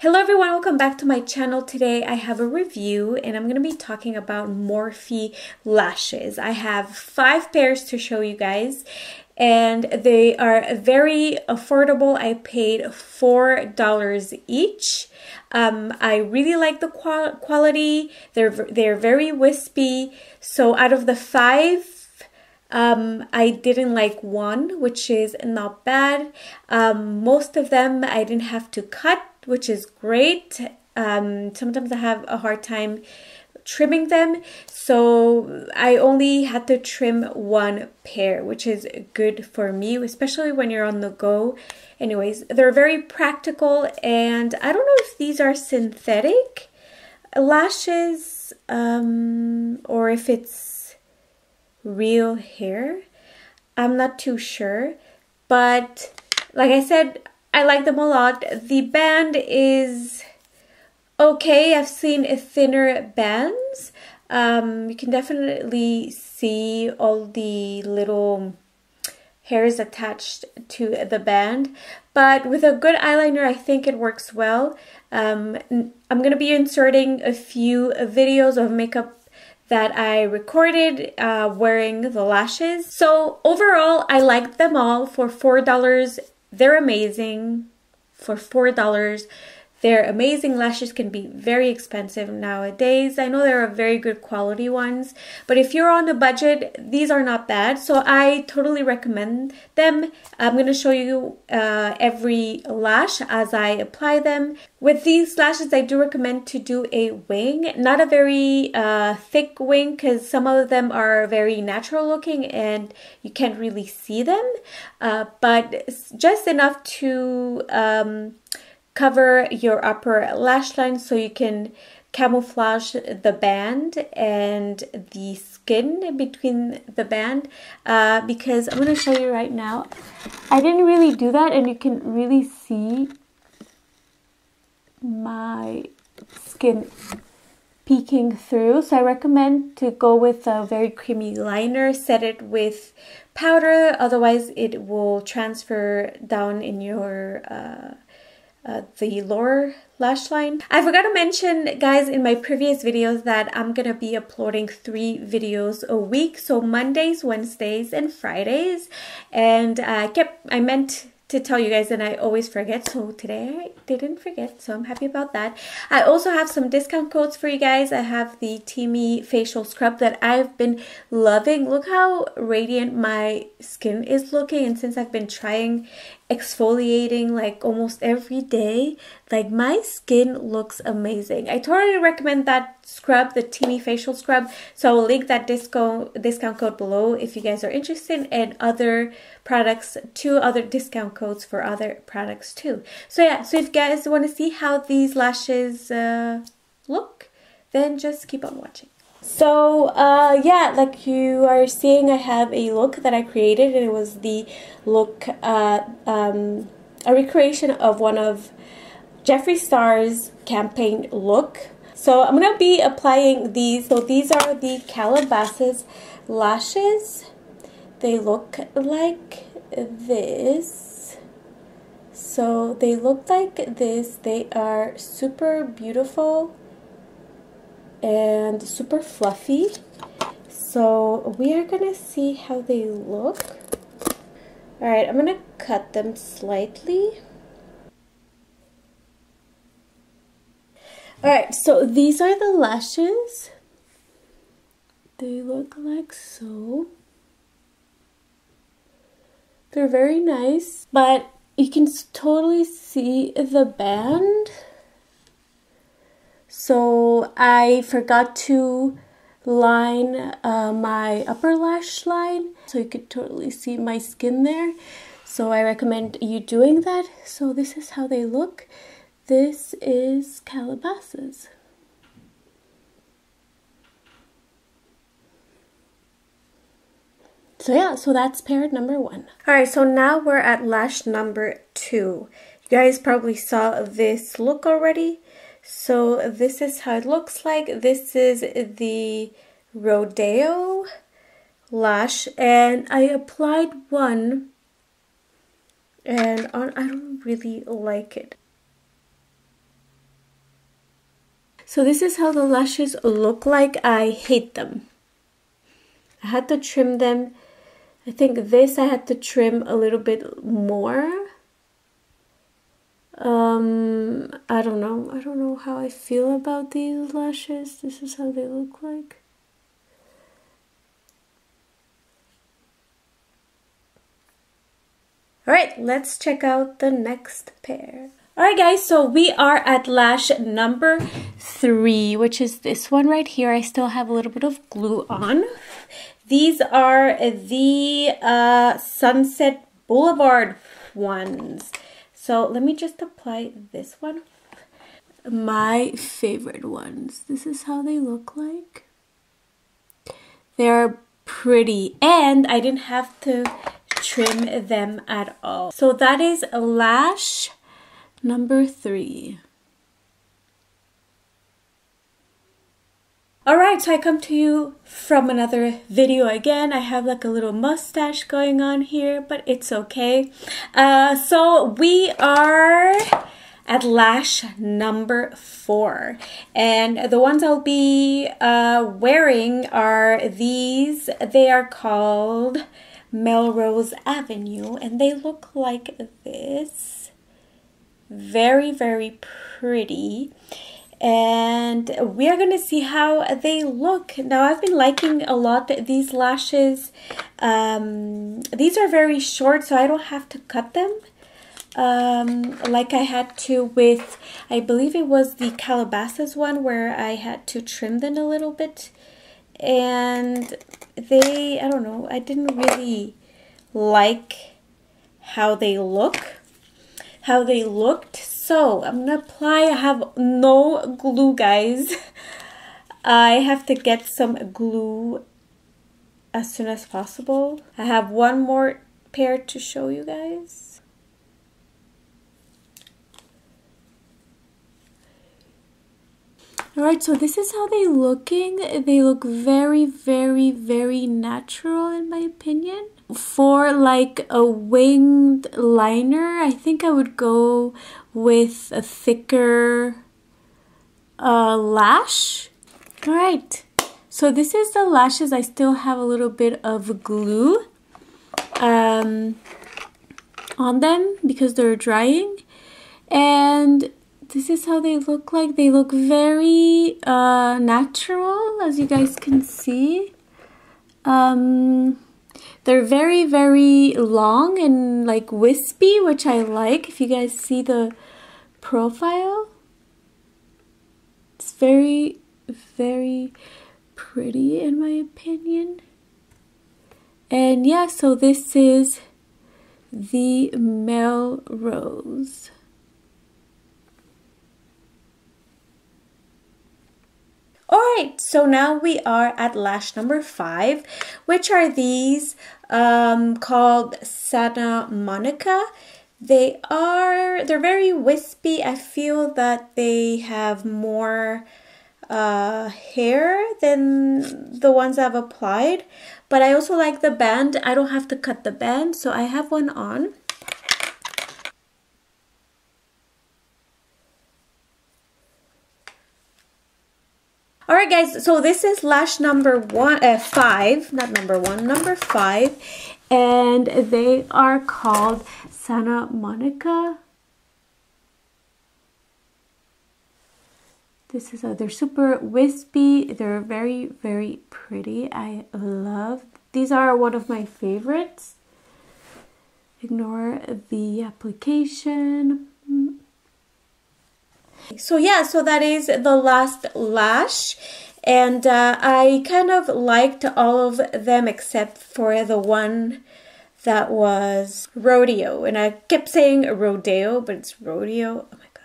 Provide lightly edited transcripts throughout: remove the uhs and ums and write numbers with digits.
Hello everyone, welcome back to my channel. Today I have a review and I'm going to be talking about Morphe lashes. I have 5 pairs to show you guys and they are very affordable. I paid $4 each. I really like the quality. They're very wispy. So out of the 5, I didn't like one, which is not bad. Most of them I didn't have to cut, which is great. Sometimes I have a hard time trimming them, so I only had to trim 1 pair, which is good for me, especially when you're on the go. Anyways, they're very practical, and I don't know if these are synthetic lashes or if it's real hair. I'm not too sure, but like I said, I like them a lot. The band is okay. I've seen thinner bands. You can definitely see all the little hairs attached to the band, but with a good eyeliner, I think it works well. I'm going to be inserting a few videos of makeup that I recorded wearing the lashes. So overall, I liked them all. For $4, they're amazing. For $4, they're amazing. Lashes can be very expensive nowadays. I know there are very good quality ones, but if you're on a budget, these are not bad. So I totally recommend them. I'm going to show you every lash as I apply them. With these lashes, I do recommend to do a wing, not a very thick wing, because some of them are very natural looking and you can't really see them, but just enough to cover your upper lash line so you can camouflage the band and the skin between the band, because I'm going to show you right now. I didn't really do that and you can really see my skin peeking through. So I recommend to go with a very creamy liner, set it with powder, otherwise it will transfer down in your the lower lash line. I forgot to mention, guys, in my previous videos that I'm gonna be uploading 3 videos a week, so Mondays, Wednesdays, and Fridays. And I meant to tell you guys and I always forget, so today I didn't forget, so I'm happy about that. I also have some discount codes for you guys. I have the TEAMI facial scrub that I've been loving. Look how radiant my skin is looking, and since I've been trying exfoliating like almost every day, like my skin looks amazing. I totally recommend that scrub, the TEAMI facial scrub, so I will link that discount code below if you guys are interested, and other products too, other discount codes for other products too. So yeah, so if you guys want to see how these lashes look, then just keep on watching. So yeah, like you are seeing, I have a look that I created, and it was the look, a recreation of one of Jeffree Star's campaign look. So I'm going to be applying these. So these are the Calabasas lashes. They look like this. So they look like this. They are super beautiful and super fluffy. So we are gonna see how they look. Alright, I'm gonna cut them slightly. Alright, so these are the lashes. They look like so. They're very nice, but you can totally see the band. So I forgot to line my upper lash line, so you could totally see my skin there. So I recommend you doing that. So this is how they look. This is Calabasas. So yeah, so that's pair number 1. Alright, so now we're at lash number 2. You guys probably saw this look already. So this is how it looks like. This is the Rodeo lash, and I applied one and I don't really like it. So this is how the lashes look like. I hate them. I had to trim them. I think this I had to trim a little bit more. I don't know. I don't know how I feel about these lashes. This is how they look like. Alright, let's check out the next pair. Alright guys, so we are at lash number 3, which is this one right here. I still have a little bit of glue on. These are the Sunset Boulevard ones. So let me just apply this one. My favorite ones. This is how they look like. They're pretty, and I didn't have to trim them at all. So that is lash number 3. Alright, so I come to you from another video again. I have like a little mustache going on here, but it's okay. So we are at lash number 4. And the ones I'll be wearing are these. They are called Melrose Avenue, and they look like this. Very, very pretty. And we are going to see how they look. Now, I've been liking a lot these lashes. These are very short, so I don't have to cut them like I had to with, I believe it was the Calabasas one, where I had to trim them a little bit. And they, I don't know, I didn't really like how they looked. So I'm gonna apply. I have no glue, guys. I have to get some glue as soon as possible. I have one more pair to show you guys. Alright, so this is how they're looking. They look very, very, very natural in my opinion. For like a winged liner, I think I would go with a thicker lash. Alright, so this is the lashes. I still have a little bit of glue on them because they're drying. And this is how they look like. They look very natural, as you guys can see. They're very, very long and like wispy, which I like. If you guys see the profile, it's very, very pretty in my opinion. And yeah, so this is the Melrose. Alright, so now we are at lash number 5, which are these called Santa Monica. They're very wispy. I feel that they have more hair than the ones I've applied, but I also like the band. I don't have to cut the band, so I have one on. Alright guys, so this is lash number 5, not number 1, number 5, and they are called Santa Monica. This is they're super wispy. They're very, very pretty. I love. These are one of my favorites. Ignore the application. So yeah, so that is the last lash, and I kind of liked all of them except for the one that was Rodeo, and I kept saying Rodeo, but it's Rodeo. Oh my god,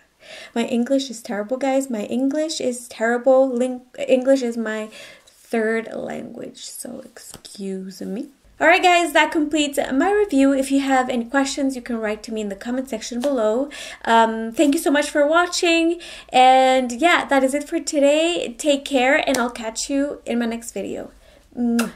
my English is terrible, guys. My English is terrible. English is my 3rd language, so excuse me. Alright guys, that completes my review. If you have any questions, you can write to me in the comment section below. Thank you so much for watching. And yeah, that is it for today. Take care, and I'll catch you in my next video. Mwah.